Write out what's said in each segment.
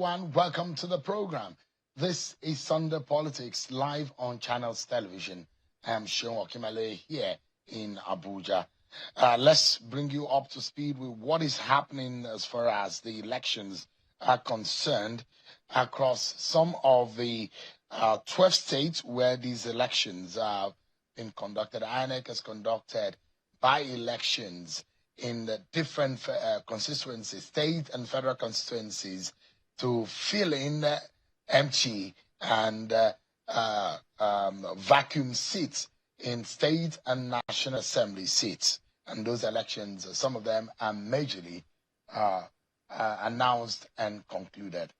everyone. Welcome to the program. This is Sunday Politics live on Channels Television. I am Sean Okimale here in Abuja. Let's bring you up to speed with what is happening as far as the elections are concerned across some of the 12 states where these elections have been conducted. INEC has conducted by-elections in the different constituencies, state and federal constituencies, to fill in empty and vacuum seats in state and national assembly seats. And those elections, some of them are majorly announced and concluded.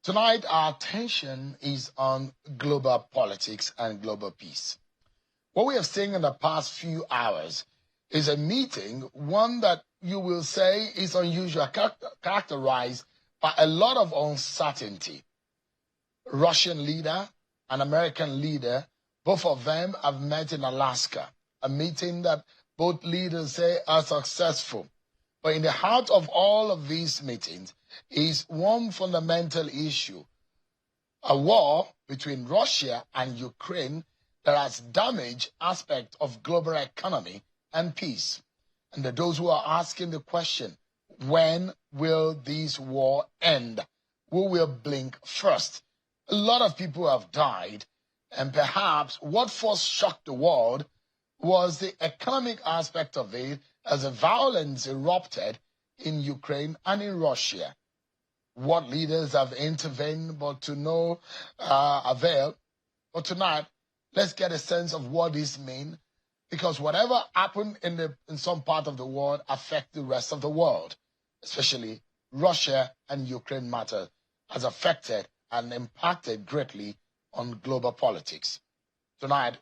Tonight, our attention is on global politics and global peace. What we have seen in the past few hours is a meeting, one that you will say is unusual, characterized by a lot of uncertainty. Russian leader and American leader, both of them have met in Alaska, a meeting that both leaders say are successful. But in the heart of all of these meetings is one fundamental issue, a war between Russia and Ukraine that has damaged aspects of global economy and peace. And those who are asking the question, when will this war end? Who will blink first? A lot of people have died, and perhaps what first shocked the world was the economic aspect of it as the violence erupted in Ukraine and in Russia. What leaders have intervened, but to no avail. But tonight, let's get a sense of what this means, because whatever happened in some part of the world affects the rest of the world, especially Russia and Ukraine matter has affected and impacted greatly on global politics. Tonight,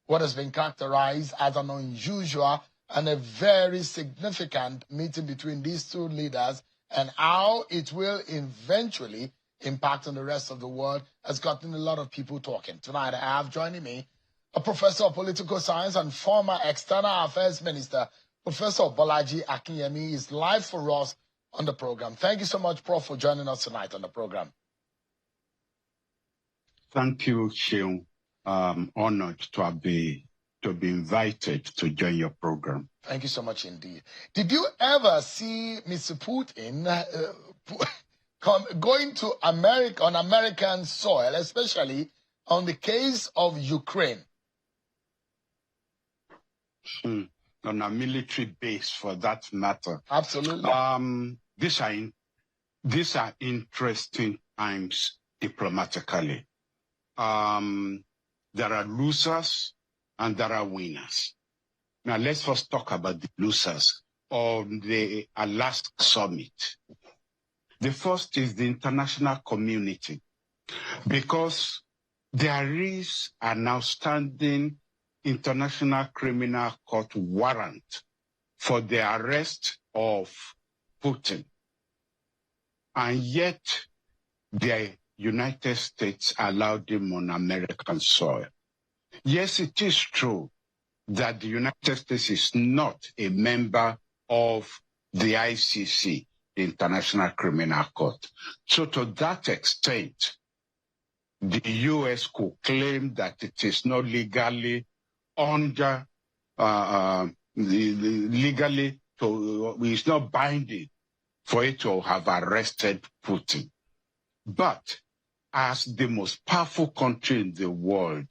what has been characterized as an unusual and a very significant meeting between these two leaders and how it will eventually impact on the rest of the world has gotten a lot of people talking. Tonight, I have joining me a professor of political science and former external affairs minister, Professor Bolaji Akinyemi, is live for us on the program. Thank you so much, Prof, for joining us tonight on the program. Thank you, Sean. Honored to be invited to join your program. Thank you so much indeed. Did you ever see Mr. Putin going to America on American soil, especially on the case of Ukraine? On a military base, for that matter. Absolutely. These are interesting times diplomatically. There are losers and there are winners. Now let's first talk about the losers on the Alaska summit. The first is the international community, because there is an outstanding International Criminal Court warrant for the arrest of Putin. And yet the United States allowed him on American soil. Yes, it is true that the United States is not a member of the ICC, the International Criminal Court. So to that extent, the U.S. could claim that it is not legally under, it's not binding for it to have arrested Putin. But as the most powerful country in the world,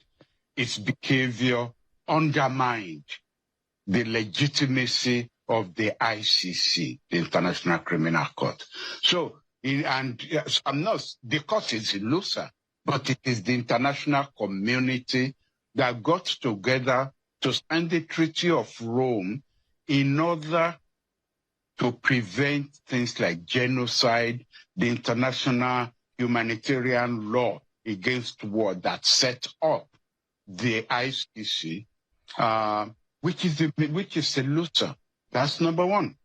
its behavior undermined the legitimacy of the ICC, the International Criminal Court. So, the court is a loser, but it is the international community that got together to sign the Treaty of Rome in order to prevent things like genocide, the international humanitarian law against war that set up the ICC, which is a loser. That's number one.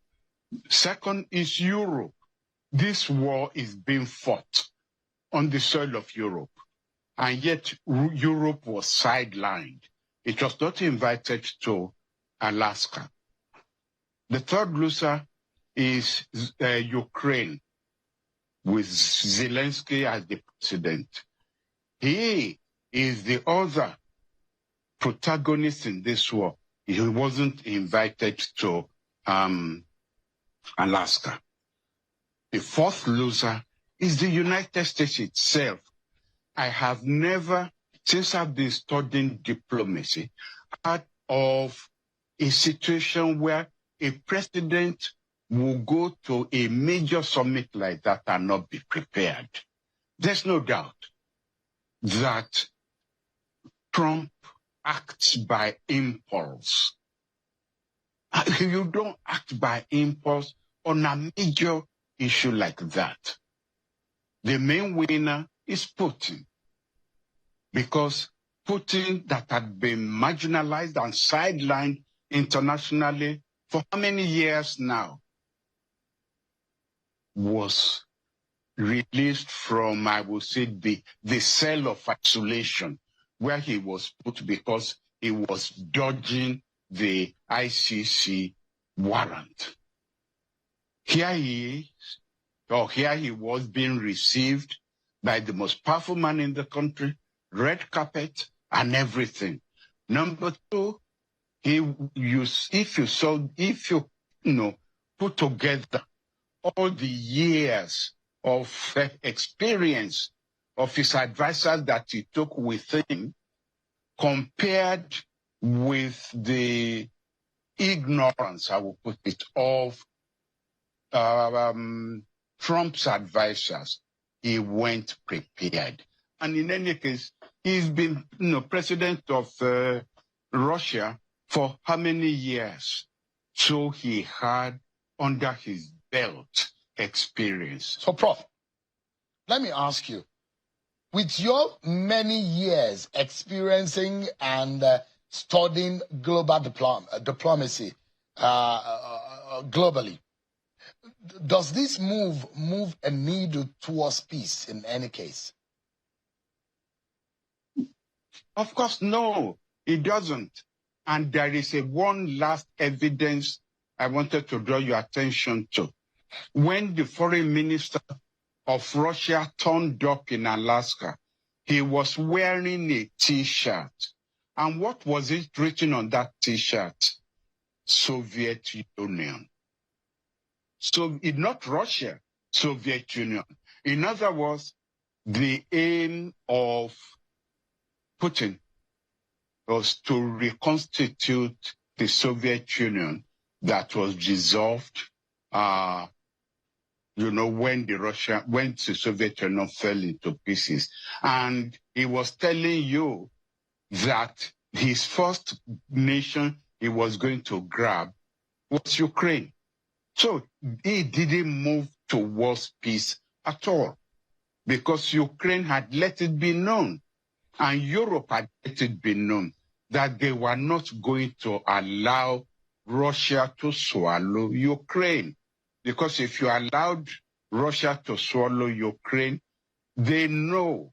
Second is Europe. This war is being fought on the soil of Europe, and yet Europe was sidelined. It was not invited to Alaska. The third loser is Ukraine, with Zelensky as the president. He is the other protagonist in this war. He wasn't invited to Alaska. The fourth loser is the United States itself. I have never, since I've been studying diplomacy, heard of a situation where a president will go to a major summit like that and not be prepared. There's no doubt that Trump acts by impulse. You don't act by impulse on a major issue like that. The main winner is Putin, because Putin, that had been marginalized and sidelined internationally for how many years now, was released from, I would say, the cell of isolation where he was put because he was dodging the ICC warrant. Here he was being received by the most powerful man in the country, red carpet and everything. Number two, if you put together all the years of experience of his advisors that he took with him, compared with the ignorance, I will put it, of Trump's advisors, he went prepared. And in any case, he's been president of Russia for how many years? So he had under his belt experience. So, Prof, let me ask you, with your many years experiencing and studying global diplomacy globally, does this move a needle towards peace in any case? Of course, no, it doesn't. And there is one last evidence I wanted to draw your attention to. When the foreign minister of Russia turned up in Alaska, he was wearing a T-shirt. And what was it written on that T-shirt? Soviet Union. So it's not Russia, Soviet Union. In other words, the aim of Putin was to reconstitute the Soviet Union that was dissolved, when the Soviet Union fell into pieces. And he was telling you that his first nation he was going to grab was Ukraine. So he didn't move towards peace at all, because Ukraine had let it be known, and Europe had let it be known that they were not going to allow Russia to swallow Ukraine. Because if you allowed Russia to swallow Ukraine, they know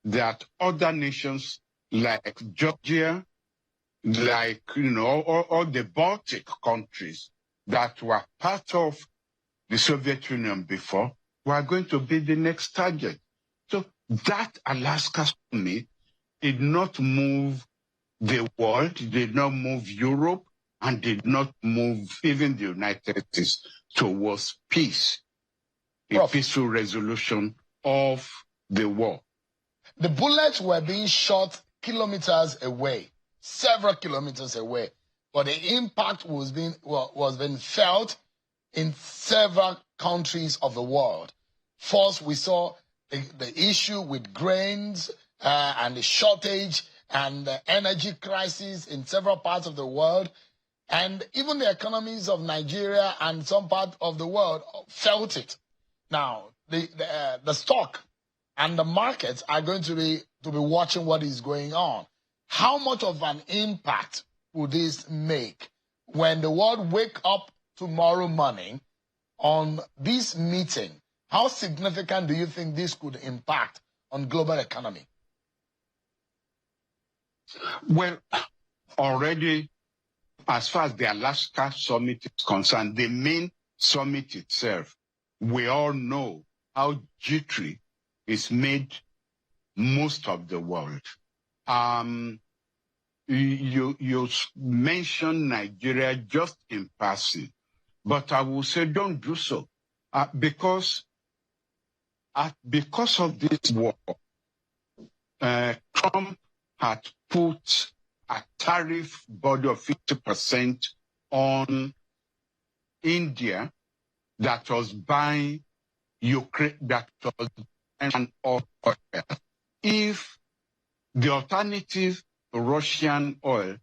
that other nations like Georgia, like, all the Baltic countries that were part of the Soviet Union before were going to be the next target. So that Alaska summit did not move the world, did not move Europe, and did not move even the United States towards peace, a peaceful resolution of the war. The bullets were being shot kilometers away, several kilometers away, but the impact was being felt in several countries of the world. First, we saw the issue with grains and the shortage and the energy crisis in several parts of the world. And even the economies of Nigeria and some part of the world felt it. Now, the stock and the markets are going to be watching what is going on. How much of an impact will this make when the world wake up tomorrow morning on this meeting? How significant do you think this could impact on global economy? Well, already, as far as the Alaska summit is concerned, the main summit itself, we all know how jittery is made most of the world. You mentioned Nigeria just in passing, but I will say don't do so because of this war, Trump had put a tariff burden of 50% on India that was buying Ukraine, that was buying oil. If the alternative to Russian oil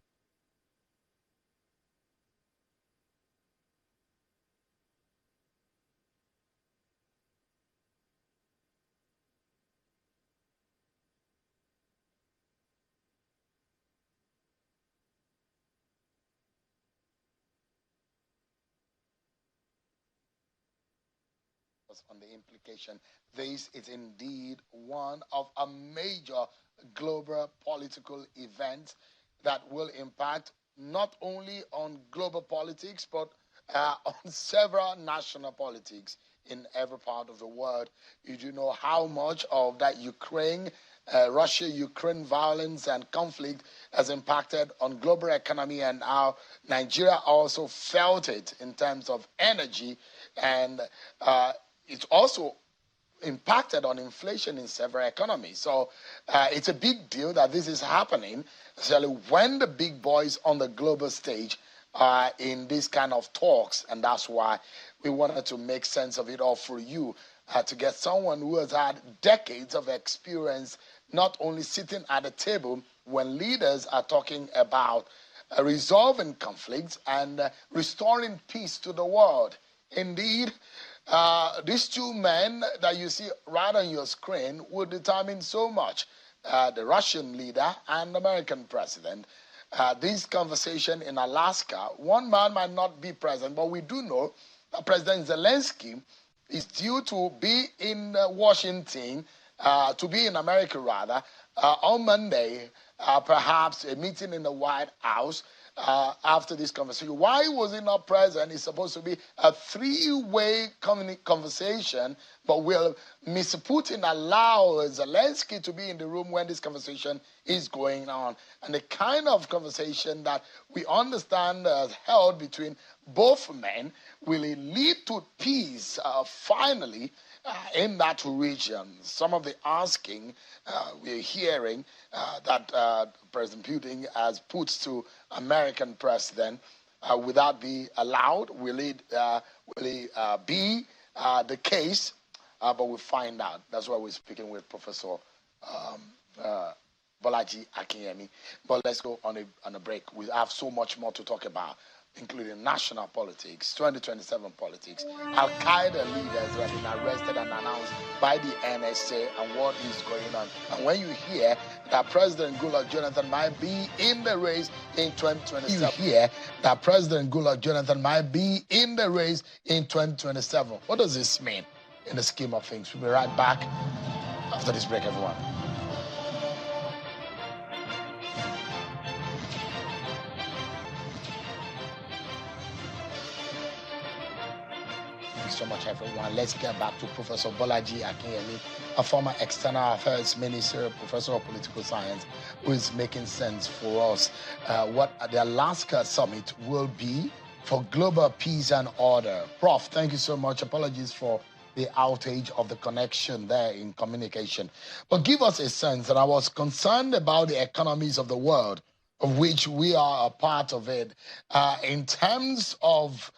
on the implication. This is indeed one of a major global political event that will impact not only on global politics, but on several national politics in every part of the world. You do know how much of that Russia-Ukraine violence and conflict has impacted on global economy, and how Nigeria also felt it in terms of energy, and it's also impacted on inflation in several economies. So it's a big deal that this is happening, especially when the big boys on the global stage are in this kind of talks. And that's why we wanted to make sense of it all for you, to get someone who has had decades of experience, not only sitting at a table when leaders are talking about resolving conflicts and restoring peace to the world. Indeed, these two men that you see right on your screen will determine so much. The Russian leader and the American president. This conversation in Alaska, one man might not be present, but we do know that President Zelensky is due to be in Washington, to be in America rather, on Monday, perhaps a meeting in the White House. After this conversation. Why was he not present? It's supposed to be a three-way conversation, but will Mr. Putin allow Zelensky to be in the room when this conversation is going on? And the kind of conversation that we understand held between both men, will it lead to peace finally in that region? Some of the asking we're hearing that President Putin has put to American president, will that be allowed? Will it be the case? But we'll find out. That's why we're speaking with Professor Bolaji Akinyemi. But let's go on a break. We have so much more to talk about, including national politics, 2027 politics, Al-Qaeda leaders who have been arrested and announced by the NSA, and what is going on. And when you hear that President Goodluck Jonathan might be in the race in 2027, you hear that President Goodluck Jonathan might be in the race in 2027. What does this mean in the scheme of things? We'll be right back after this break, everyone. So much, everyone. Let's get back to Professor Bolaji Akinyemi, a former External Affairs Minister, Professor of Political Science, who is making sense for us what the Alaska Summit will be for global peace and order. Prof, thank you so much. Apologies for the outage of the connection there in communication. But give us a sense, and I was concerned about the economies of the world, of which we are a part of it, in terms of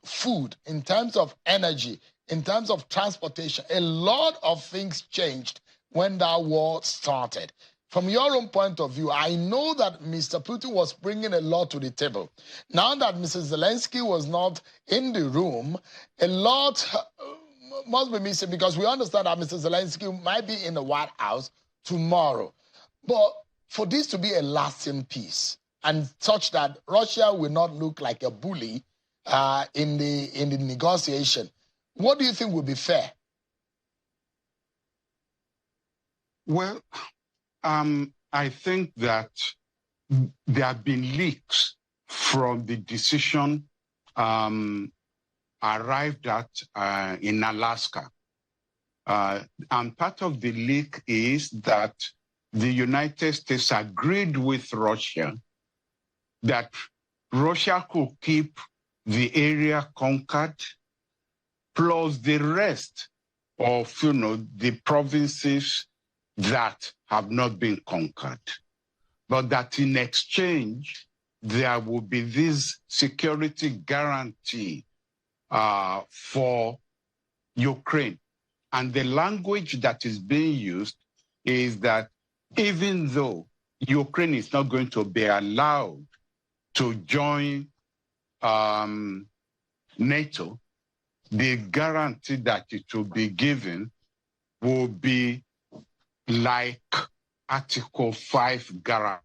food, in terms of energy, in terms of transportation. A lot of things changed when that war started. From your own point of view, I know that Mr. Putin was bringing a lot to the table. Now that Mr. Zelensky was not in the room, a lot must be missing, because we understand that Mr. Zelensky might be in the White House tomorrow. But for this to be a lasting peace, and such that Russia will not look like a bully in the negotiation, what do you think would be fair? Well, I think that there have been leaks from the decision arrived at in Alaska. And part of the leak is that the United States agreed with Russia that Russia could keep the area conquered, plus the rest of, the provinces that have not been conquered. But that in exchange, there will be this security guarantee for Ukraine. And the language that is being used is that even though Ukraine is not going to be allowed to join NATO, the guarantee that it will be given will be like Article 5 guarantee.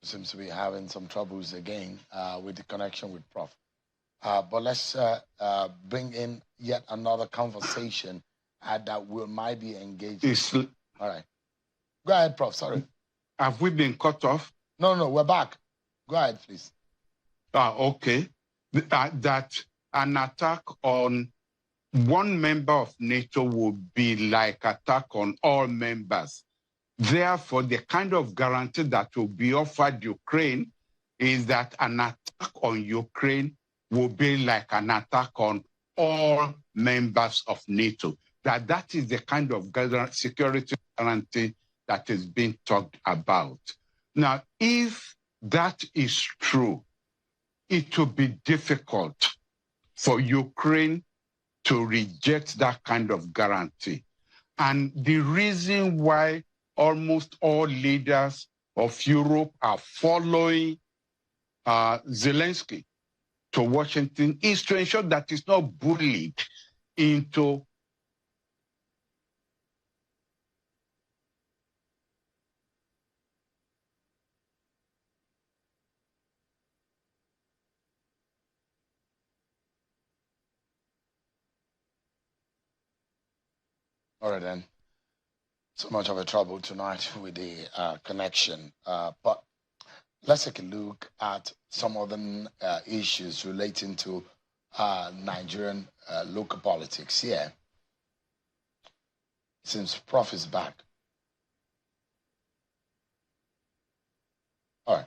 Seems to be having some troubles again with the connection with Prof. But let's bring in yet another conversation that we might be engaged in. All right. Go ahead, Prof. Sorry. Have we been cut off? No, we're back. Go ahead, please. Okay. That an attack on one member of NATO would be like attack on all members. Therefore, the kind of guarantee that will be offered Ukraine is that an attack on Ukraine will be like an attack on all members of NATO. That is the kind of security guarantee that is being talked about. Now, if that is true, it will be difficult for Ukraine to reject that kind of guarantee. And the reason why almost all leaders of Europe are following Zelensky to Washington is to ensure that it's not bullied into All right, then. So much of a trouble tonight with the connection. But let's take a look at some other issues relating to Nigerian local politics here. Since Prof is back. All right.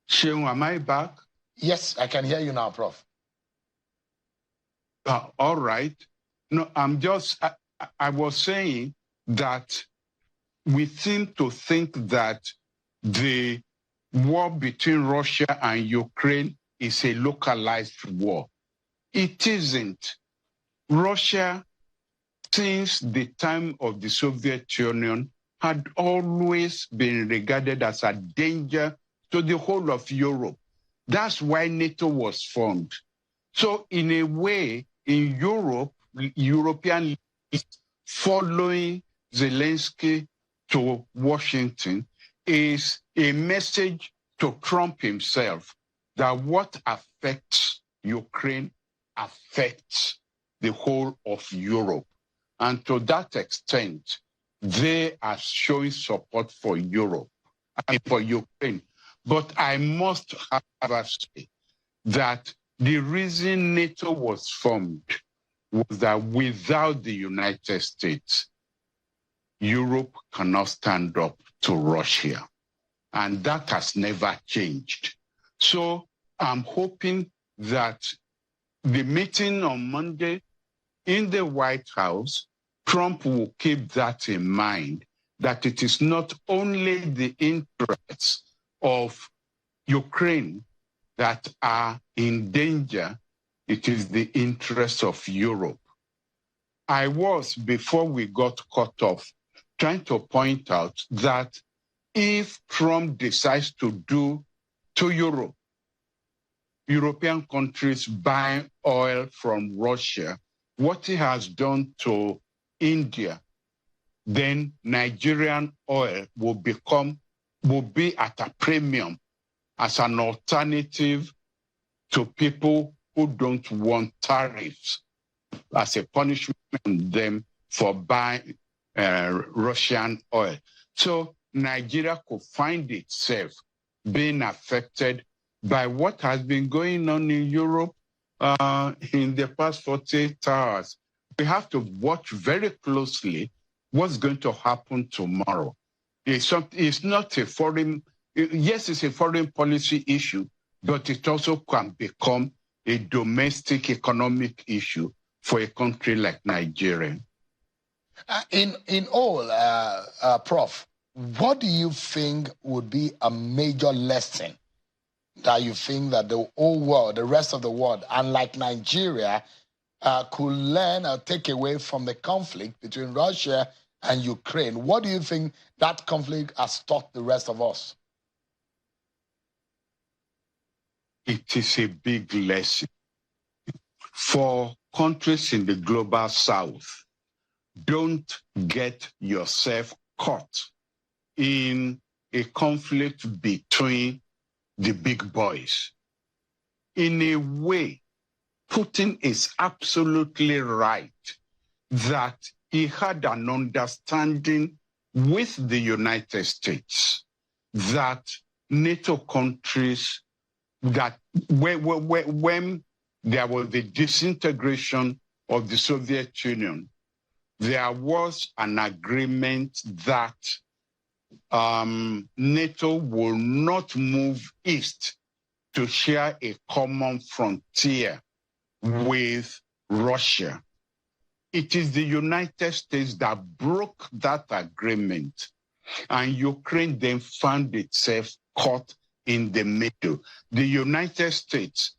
Sheung, am I back? Yes, I can hear you now, Prof. All right. No, I was saying that we seem to think that the war between Russia and Ukraine is a localized war. It isn't. Russia, since the time of the Soviet Union, had always been regarded as a danger to the whole of Europe. That's why NATO was formed. So in a way, in Europe, European leaders following Zelensky to Washington is a message to Trump himself that what affects Ukraine affects the whole of Europe. And to that extent, they are showing support for Europe, for Ukraine. But I must have say that the reason NATO was formed was that without the United States, Europe cannot stand up to Russia. And that has never changed. So I'm hoping that the meeting on Monday in the White House, Trump will keep that in mind, that it is not only the interests of Ukraine that are in danger, it is the interests of Europe. I was, before we got cut off, trying to point out that if Trump decides to do to Europe, European countries buy oil from Russia, what he has done to India, then Nigerian oil will be at a premium as an alternative to people who don't want tariffs as a punishment on them for buying Russian oil. So Nigeria could find itself being affected by what has been going on in Europe in the past 48 hours. We have to watch very closely what's going to happen tomorrow. It's not a foreign, yes, it's a foreign policy issue, but it also can become a domestic economic issue for a country like Nigeria. In all, Prof, what do you think would be a major lesson that you think that the whole world, the rest of the world, unlike Nigeria, could learn or take away from the conflict between Russia and Ukraine? What do you think that conflict has taught the rest of us? It is a big lesson for countries in the global south. Don't get yourself caught in a conflict between the big boys. In a way, Putin is absolutely right that he had an understanding with the United States that NATO countries, that when there was the disintegration of the Soviet Union, there was an agreement that NATO will not move east to share a common frontier with Russia. It is the United States that broke that agreement, and Ukraine then found itself caught in the middle. The United States,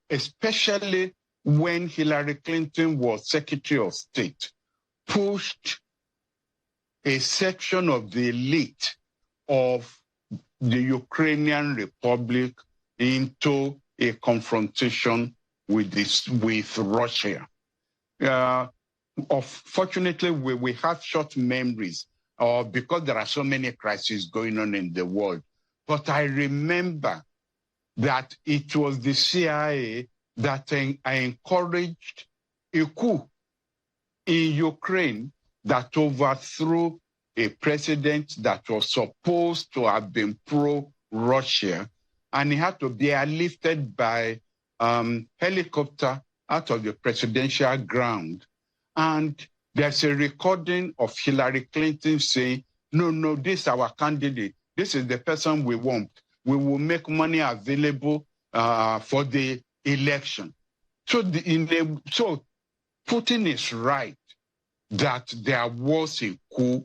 especially when Hillary Clinton was Secretary of State, pushed a section of the elite of the Ukrainian Republic into a confrontation with Russia. Fortunately, we have short memories because there are so many crises going on in the world. But I remember that it was the CIA that encouraged a coup in Ukraine that overthrew a president that was supposed to have been pro-Russia, and he had to be airlifted by helicopter out of the presidential ground. And there's a recording of Hillary Clinton saying, no, this is our candidate. This is the person we want. We will make money available for the election. So Putin is right that there was a coup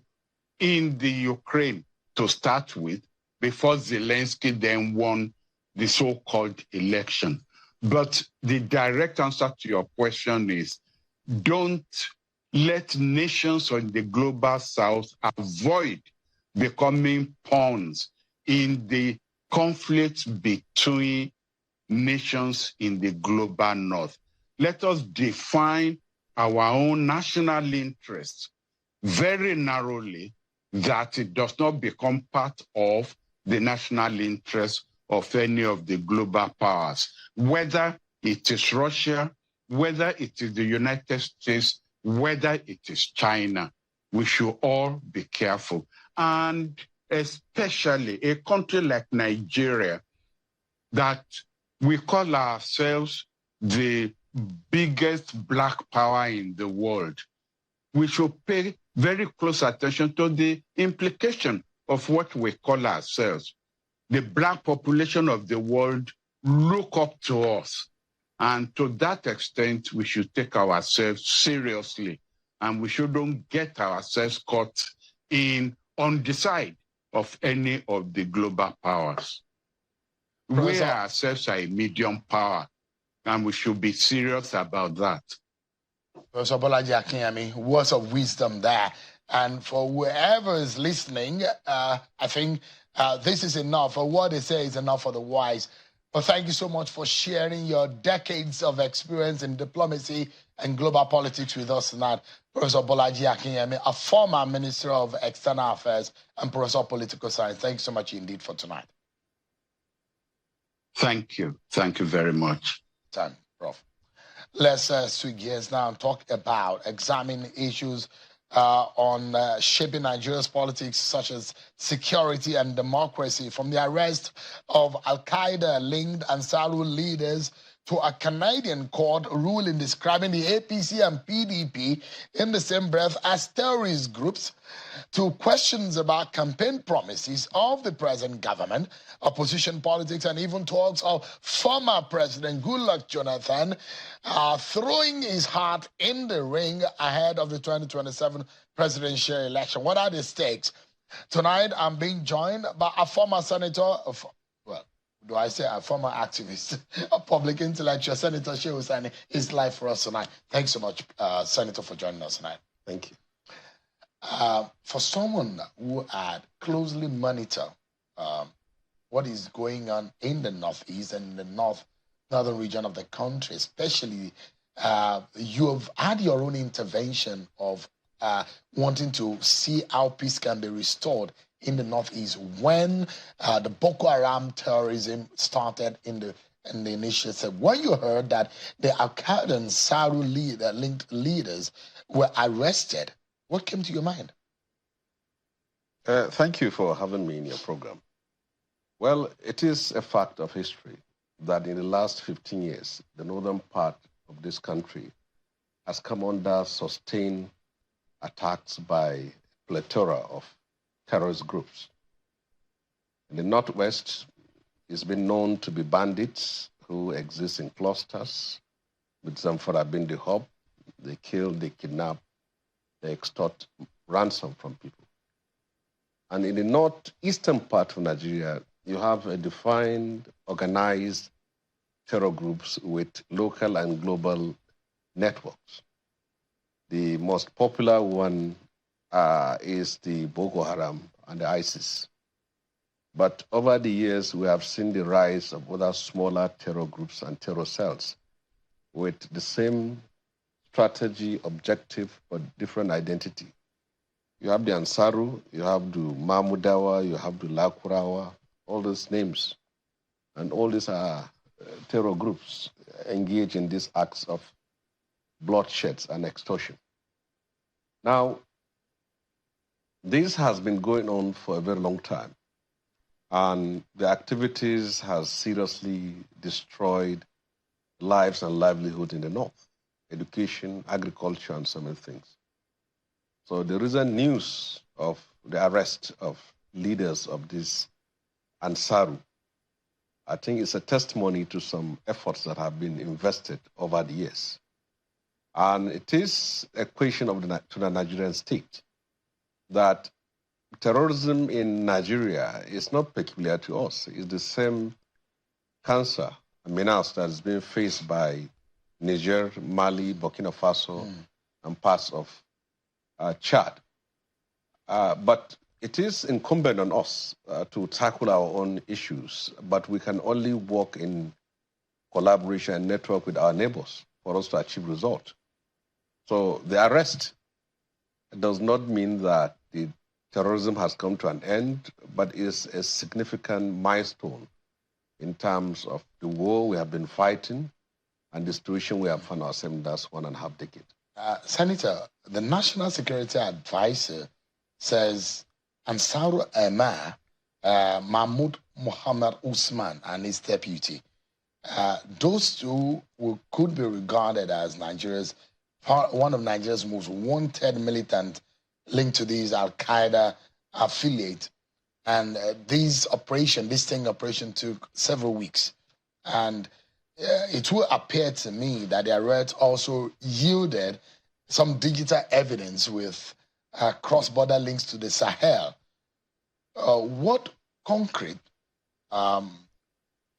in the Ukraine to start with before Zelensky then won the so-called election. But the direct answer to your question is, don't let nations in the global south avoid becoming pawns in the conflicts between nations in the global north. Let us define our own national interests very narrowly, that it does not become part of the national interest of any of the global powers, whether it is Russia, whether it is the United States, whether it is China. We should all be careful. And especially a country like Nigeria, that we call ourselves the biggest black power in the world. We should pay very close attention to the implication of what we call ourselves. The black population of the world look up to us. And to that extent, we should take ourselves seriously, and we shouldn't get ourselves caught on the side of any of the global powers. We ourselves are a medium power, and we should be serious about that. Professor Bolaji Akinyemi, words of wisdom there. And for whoever is listening, I think this is enough. For what they say is enough for the wise. But thank you so much for sharing your decades of experience in diplomacy and global politics with us tonight. Professor Bolaji Akinyemi, a former Minister of External Affairs and Professor of Political Science. Thank you so much indeed for tonight. Thank you. Thank you very much. Prof. Let's switch gears now and talk about examine issues on shaping Nigeria's politics, such as security and democracy, from the arrest of Al-Qaeda-linked Ansaru leaders to a Canadian court ruling describing the APC and PDP in the same breath as terrorist groups, to questions about campaign promises of the present government, opposition politics, and even talks of former President Goodluck Jonathan throwing his heart in the ring ahead of the 2027 presidential election. What are the stakes? Tonight, I'm being joined by a former senator, do I say a former activist, a public intellectual, Senator Shehu Sani, is live for us tonight. Thanks so much, Senator, for joining us tonight. Thank you. For someone who had closely monitored what is going on in the Northeast and in the northern region of the country, especially, you have had your own intervention of wanting to see how peace can be restored in the Northeast when the Boko Haram terrorism started in the initial step. When you heard that the Al-Qaeda and Saru linked leaders were arrested, what came to your mind? Thank you for having me in your program. Well, it is a fact of history that in the last 15 years, the northern part of this country has come under sustained attacks by a plethora of terrorist groups. In the Northwest, it's been known to be bandits who exist in clusters, with Zamfara being the hub. They kill, they kidnap, they extort ransom from people. And in the northeastern part of Nigeria, you have a defined, organized terror groups with local and global networks. The most popular one is the Boko Haram and the ISIS. But over the years, we have seen the rise of other smaller terror groups and terror cells with the same strategy, objective, but different identity. You have the Ansaru, you have the Mahmudawa, you have the Lakurawa, all those names. And all these are terror groups engaged in these acts of bloodshed and extortion. Now, this has been going on for a very long time, and the activities has seriously destroyed lives and livelihood in the north, education, agriculture, and so many things. So the recent news of the arrest of leaders of this Ansaru, I think it's a testimony to some efforts that have been invested over the years. And it is a question of to the Nigerian state that terrorism in Nigeria is not peculiar to us. It's the same cancer, a menace that is being faced by Niger, Mali, Burkina Faso, and parts of Chad. But it is incumbent on us to tackle our own issues, but we can only work in collaboration and network with our neighbors for us to achieve results. So the arrest does not mean that the terrorism has come to an end, but is a significant milestone in terms of the war we have been fighting and the situation we have found ourselves in the last 1.5 decades. Senator, the National Security Advisor says Ansar Emma, Mahmoud Muhammad Usman and his deputy, those two could be regarded as one of Nigeria's most wanted militant linked to these Al-Qaeda affiliate. And this sting operation took several weeks. And it will appear to me that the arrest also yielded some digital evidence with cross-border links to the Sahel. What concrete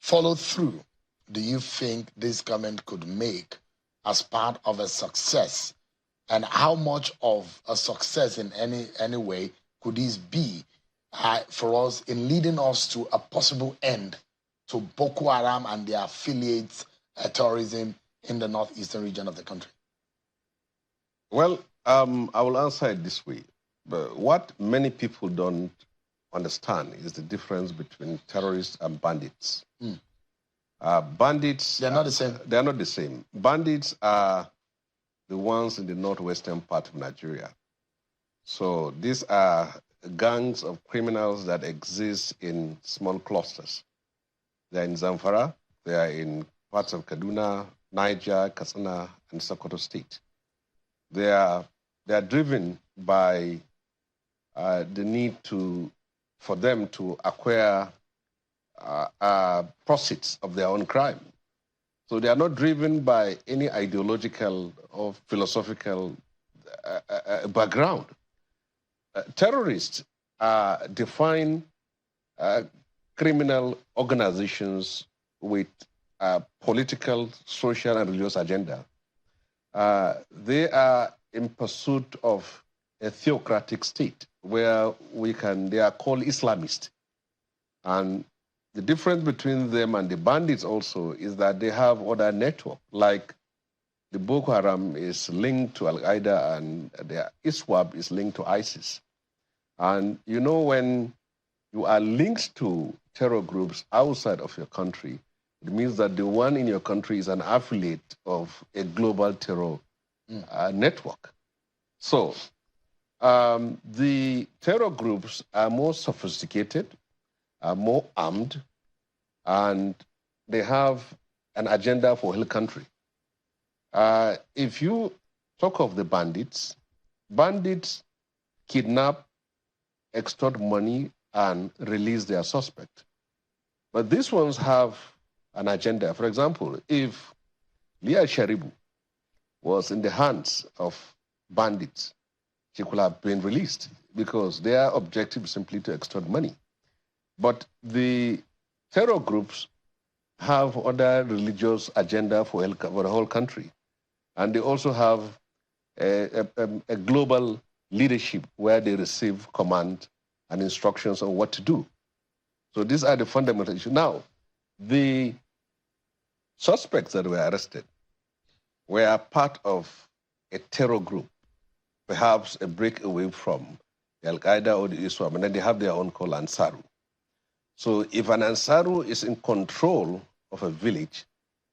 follow-through do you think this government could make as part of a success? And how much of a success in any way could this be for us in leading us to a possible end to Boko Haram and their affiliates terrorism in the northeastern region of the country? Well, I will answer it this way. But what many people don't understand is the difference between terrorists and bandits. Bandits... They're not the same. They're not the same. Bandits are the ones in the northwestern part of Nigeria. So these are gangs of criminals that exist in small clusters. They're in Zamfara, they are in parts of Kaduna, Niger, Katsina, and Sokoto State. They are driven by the need for them to acquire proceeds of their own crime. So they are not driven by any ideological or philosophical background. Terrorists define criminal organizations with political, social, and religious agenda. They are in pursuit of a theocratic state where they are called Islamists. And the difference between them and the bandits also is that they have other network, like the Boko Haram is linked to Al-Qaeda and the ISWAP is linked to ISIS. And you know, when you are linked to terror groups outside of your country, it means that the one in your country is an affiliate of a global terror network. So the terror groups are more sophisticated, are more armed, and they have an agenda for the whole country. If you talk of the bandits kidnap, extort money, and release their suspect. But these ones have an agenda. For example, if Leah Sharibu was in the hands of bandits, she could have been released because their objective is simply to extort money. But the terror groups have other religious agenda for the whole country. And they also have a global leadership where they receive command and instructions on what to do. So these are the fundamental issues. Now, the suspects that were arrested were part of a terror group, perhaps a breakaway from Al-Qaeda or the ISWAP, and then they have their own called Ansaru. So if an Ansaru is in control of a village,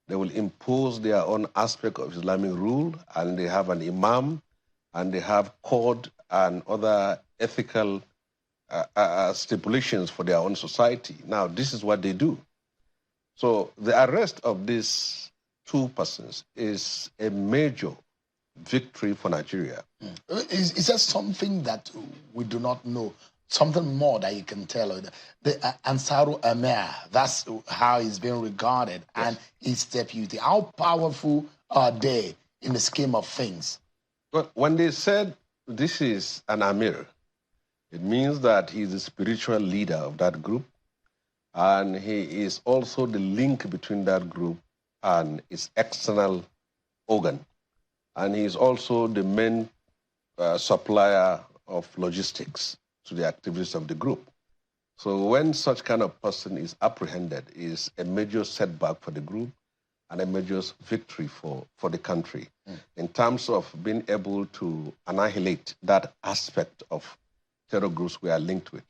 they will impose their own aspect of Islamic rule, and they have an imam, and they have code and other ethical stipulations for their own society. Now, this is what they do. So the arrest of these two persons is a major victory for Nigeria. Is there something that we do not know? Something more that you can tell? The Ansaru Emir, that's how he's being regarded, yes, and his deputy. How powerful are they in the scheme of things? Well, when they said this is an Amir, it means that he's the spiritual leader of that group, and he is also the link between that group and its external organ. And he is also the main supplier of logistics to the activities of the group. So when such kind of person is apprehended, is a major setback for the group and a major victory for the country in terms of being able to annihilate that aspect of terror groups we are linked with.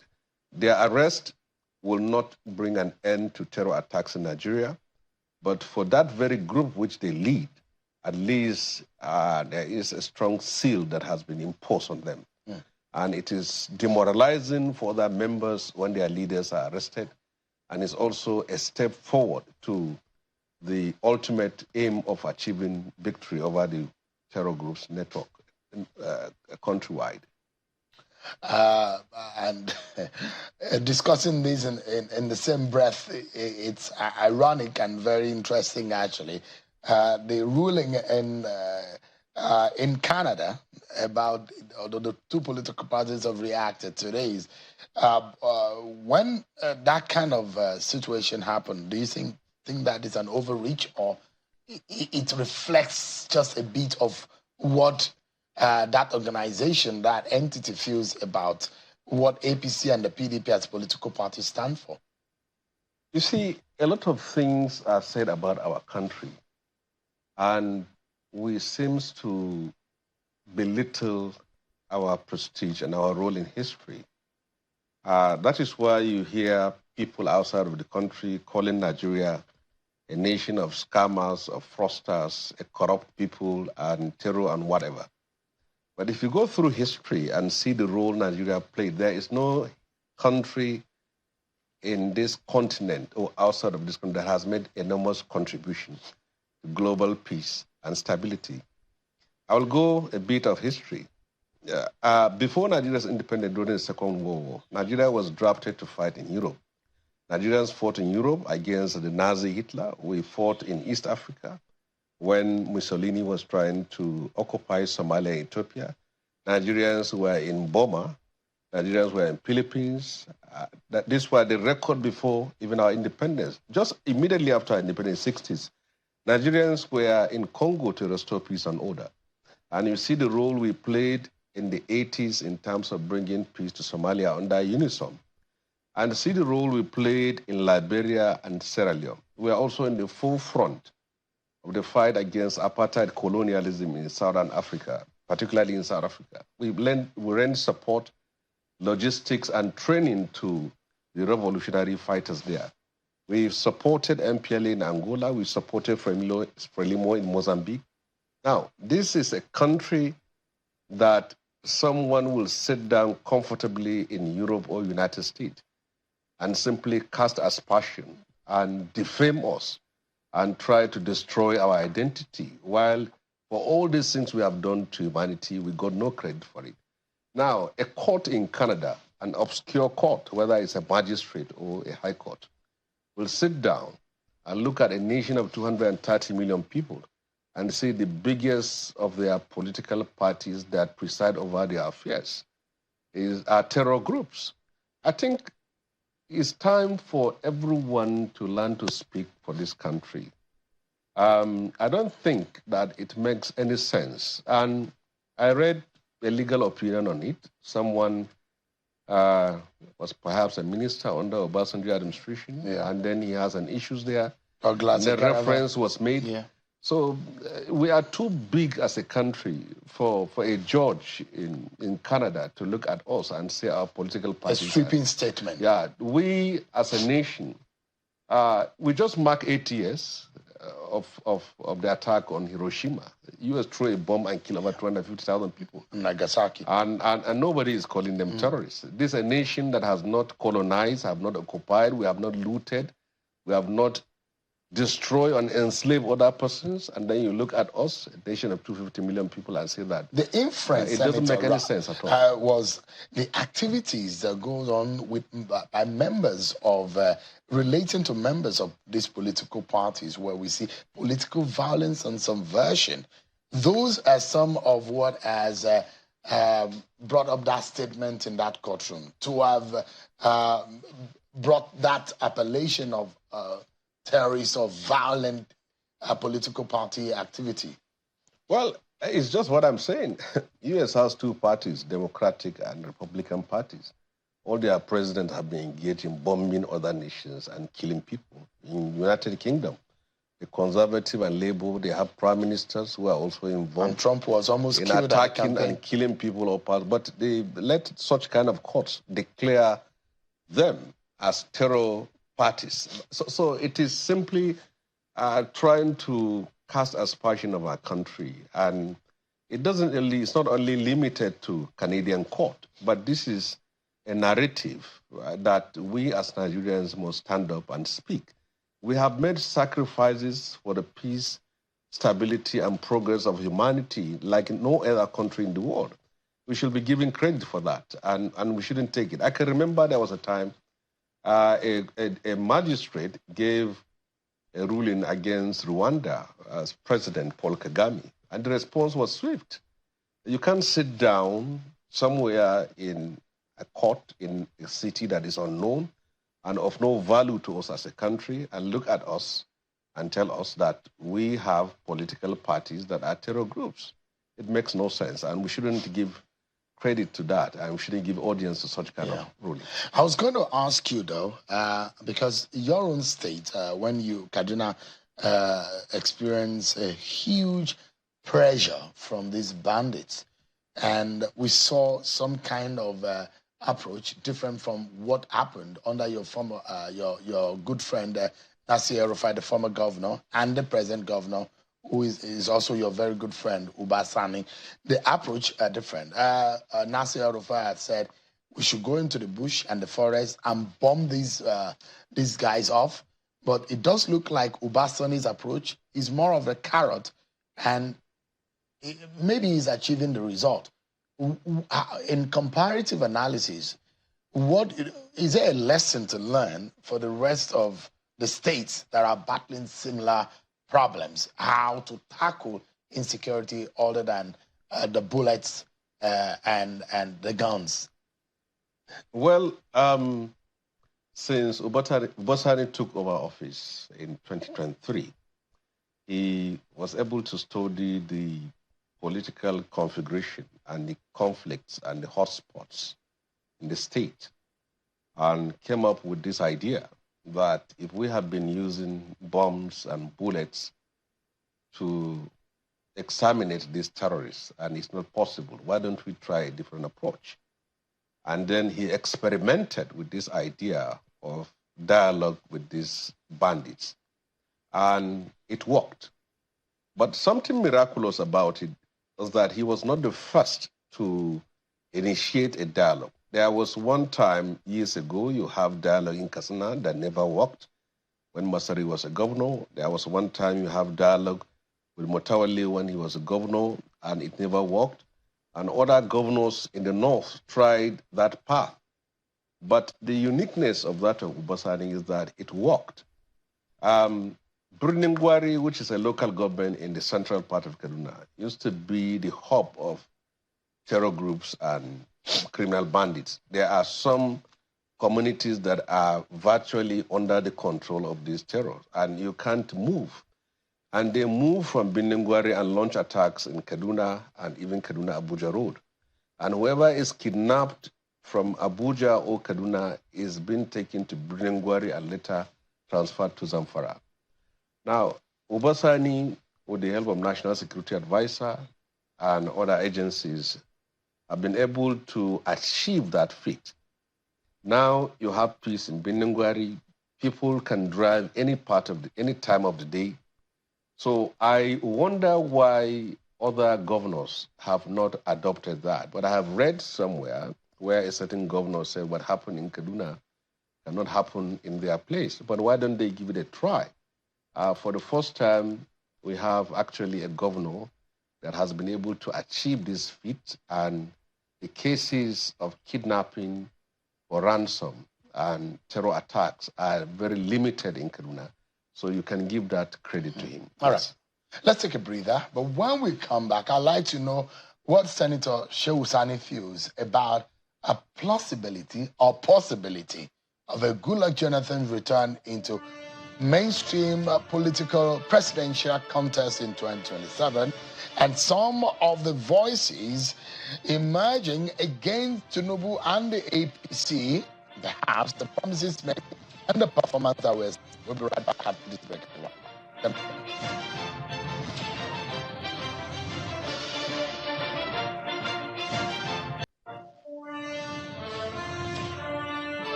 Their arrest will not bring an end to terror attacks in Nigeria, but for that very group which they lead, at least there is a strong seal that has been imposed on them. And it is demoralizing for other members when their leaders are arrested. And it's also a step forward to the ultimate aim of achieving victory over the terror group's network countrywide. And discussing this in the same breath, it's ironic and very interesting, actually. The ruling in Canada about, although the two political parties have reacted to this, when that kind of situation happened, do you think that is an overreach, or it reflects just a bit of what that organization, that entity feels about what APC and the PDP as political parties stand for? You see, a lot of things are said about our country, and we seem to belittle our prestige and our role in history. That is why you hear people outside of the country calling Nigeria a nation of scammers, of fraudsters, a corrupt people, and terror and whatever. But if you go through history and see the role Nigeria played, there is no country in this continent or outside of this country that has made enormous contribution to global peace and stability. I will go a bit of history. Before Nigeria's independence during the Second World War, Nigeria was drafted to fight in Europe. Nigerians fought in Europe against the Nazi Hitler. We fought in East Africa when Mussolini was trying to occupy Somalia and Ethiopia. Nigerians were in Burma. Nigerians were in Philippines. These were the record before even our independence. Just immediately after our independence, 60s, Nigerians were in Congo to restore peace and order. And you see the role we played in the 80s in terms of bringing peace to Somalia under UNISOM. And see the role we played in Liberia and Sierra Leone. We are also in the forefront of the fight against apartheid colonialism in Southern Africa, particularly in South Africa. We lend support, logistics, and training to the revolutionary fighters there. We've supported MPLA in Angola. We supported Frelimo in Mozambique. Now, this is a country that someone will sit down comfortably in Europe or United States and simply cast aspersion and defame us and try to destroy our identity, while for all these things we have done to humanity, we got no credit for it. Now, a court in Canada, an obscure court, whether it's a magistrate or a high court, will sit down and look at a nation of 230 million people and see the biggest of their political parties that preside over their affairs are terror groups. I think it's time for everyone to learn to speak for this country. I don't think that it makes any sense. And I read a legal opinion on it. Someone was perhaps a minister under Obasanjo administration, and then he has an issues there. And the reference was made. Yeah. So we are too big as a country for a judge in Canada to look at us and say our political parties. A sweeping statement. Yeah, we as a nation, we just mark 8 years of the attack on Hiroshima. U.S. threw a bomb and killed over 250,000 people. Nagasaki. And nobody is calling them terrorists. This is a nation that has not colonized, have not occupied, we have not looted, we have not destroy and enslave other persons, and then you look at us, a nation of 250 million people, and say that the inference it doesn't make any sense at all. Was the activities that goes on with by members of relating to members of these political parties, where we see political violence and subversion. Those are some of what has brought up that statement in that courtroom, to have brought that appellation of terrorist or violent political party activity. Well, it's just what I'm saying. U.S. has two parties, Democratic and Republican parties. All their presidents have been engaged in bombing other nations and killing people. In United Kingdom, the Conservative and Labour, they have prime ministers who are also involved. And Trump was almost in killed attacking and killing people or parts. But they let such kind of courts declare them as terror parties. So it is simply trying to cast aspersion of our country. And it's not only limited to Canadian court, but this is a narrative that we as Nigerians must stand up and speak. We have made sacrifices for the peace, stability, and progress of humanity like no other country in the world. We should be giving credit for that, and we shouldn't take it. I can remember there was a time a magistrate gave a ruling against Rwanda as President Paul Kagame, and the response was swift. You can't sit down somewhere in a court in a city that is unknown and of no value to us as a country and look at us and tell us that we have political parties that are terror groups. It makes no sense, and we shouldn't give credit to that, and we shouldn't give audience to such kind of ruling. I was going to ask you, though, because your own state, when you, Kaduna, experienced a huge pressure from these bandits, and we saw some kind of approach different from what happened under your former, your good friend, Nasir El-Rufai, the former governor, and the present governor who is also your very good friend, Ubasani, the approach are different. Nasir Rufai had said we should go into the bush and the forest and bomb these guys off. But it does look like Ubasani's approach is more of a carrot, and maybe he's achieving the result. In comparative analysis, what is there a lesson to learn for the rest of the states that are battling similar problems? How to tackle insecurity other than the bullets and the guns? Well, since Ubasani took over office in 2023, he was able to study the political configuration and the conflicts and the hotspots in the state, and came up with this idea that if we have been using bombs and bullets to exterminate these terrorists and it's not possible, why don't we try a different approach? And then he experimented with this idea of dialogue with these bandits, and it worked. But something miraculous about it was that he was not the first to initiate a dialogue. There was one time years ago you have dialogue in Katsina that never worked. When Masari was a governor, there was one time you have dialogue with Motawalli when he was a governor, and it never worked. And other governors in the north tried that path. But the uniqueness of that of Ubasani is that it worked. Bruningwari, which is a local government in the central part of Kaduna, used to be the hub of terror groups and criminal bandits. There are some communities that are virtually under the control of these terrors, and you can't move. And they move from Bruningwari and launch attacks in Kaduna and even Kaduna-Abuja Road. And whoever is kidnapped from Abuja or Kaduna is being taken to Bruningwari and later transferred to Zamfara. Now, Ubasani, with the help of National Security Advisor and other agencies, have been able to achieve that feat. Now you have peace in Bruningwari. People can drive any time of the day. So I wonder why other governors have not adopted that. But I have read somewhere where a certain governor said what happened in Kaduna cannot happen in their place. But why don't they give it a try? For the first time, we have actually a governor that has been able to achieve this feat, and the cases of kidnapping or ransom and terror attacks are very limited in Kaduna. So you can give that credit to him. All right. Let's take a breather. But when we come back, I'd like to know what Senator Shehu Sani feels about a plausibility or possibility of a Goodluck Jonathan's return into mainstream political presidential contest in 2027, and some of the voices emerging against Tinubu and the APC, perhaps the promises made and the performance that was. We'll be right back after this break.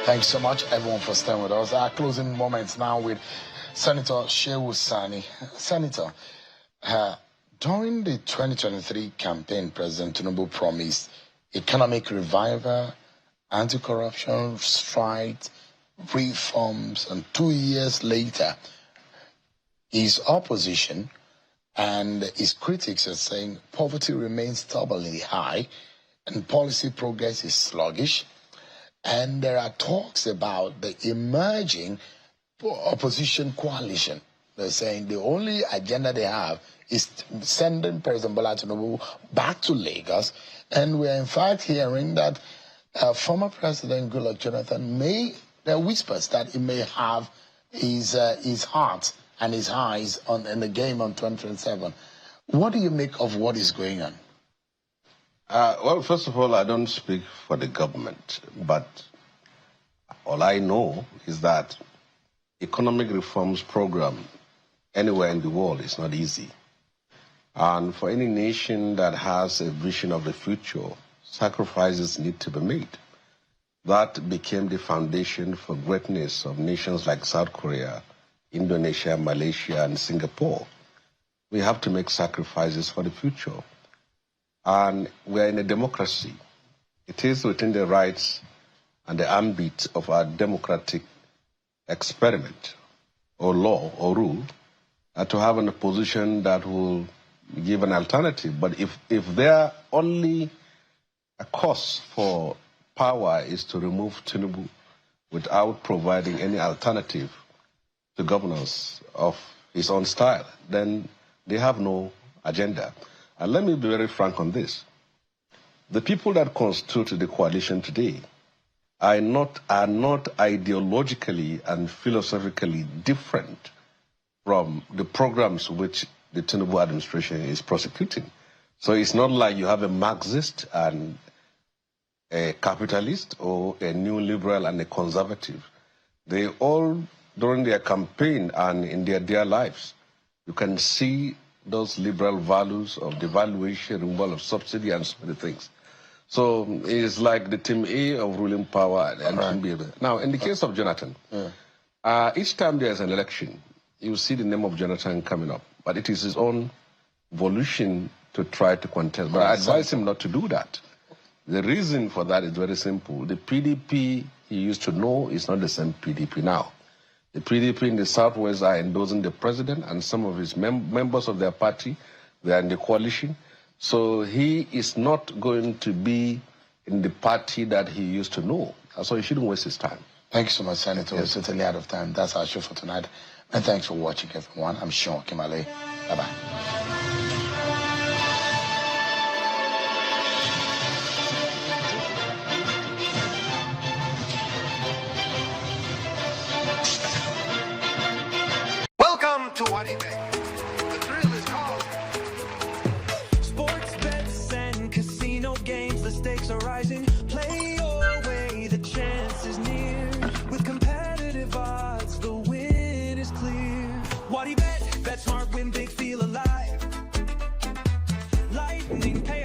Thanks so much, everyone, for staying with us. Our closing moments now with Senator Shehu Sani. Senator, during the 2023 campaign, President Tinubu promised economic revival, anti-corruption strikes, reforms, and 2 years later, his opposition and his critics are saying poverty remains stubbornly high and policy progress is sluggish. And there are talks about the emerging opposition coalition. They're saying the only agenda they have is sending President Bola Tinubu back to Lagos. And we're in fact hearing that former President Goodluck Jonathan there are whispers that he may have his heart and his eyes in the game on 2027. What do you make of what is going on? Well, first of all, I don't speak for the government, but all I know is that economic reforms program anywhere in the world is not easy. And for any nation that has a vision of the future, sacrifices need to be made. That became the foundation for greatness of nations like South Korea Indonesia, Malaysia, and Singapore. We have to make sacrifices for the future. And we are in a democracy. It is within the rights and the ambit of our democratic experiment or law or rule to have an opposition that will give an alternative. But if their only cause for power is to remove Tinubu without providing any alternative to governance of his own style, then they have no agenda. And let me be very frank on this. The people that constitute the coalition today are not ideologically and philosophically different from the programs which the Tinubu administration is prosecuting. So it's not like you have a Marxist and a capitalist or a new liberal and a conservative. They all, during their campaign and in their dear lives, you can see those liberal values of devaluation, removal of subsidy, and so many things. So it's like the team A of ruling power and team B. Now, in the case of Jonathan, each time there's an election, you see the name of Jonathan coming up, but it is his own volition to try to contest. But I advise him not to do that. The reason for that is very simple. The PDP he used to know is not the same PDP now. The PDP in the Southwest are endorsing the president and some of his members of their party. They are in the coalition. So he is not going to be in the party that he used to know. So he shouldn't waste his time. Thank you so much, Senator. We're certainly out of time. That's our show for tonight. And thanks for watching, everyone. I'm Sean Kimale. Bye-bye. To what he bet. The thrill is called. Sports bets and casino games, the stakes are rising. Play your way, the chance is near. With competitive odds, the win is clear. What he bet smart, win big, feel alive. Lightning pay.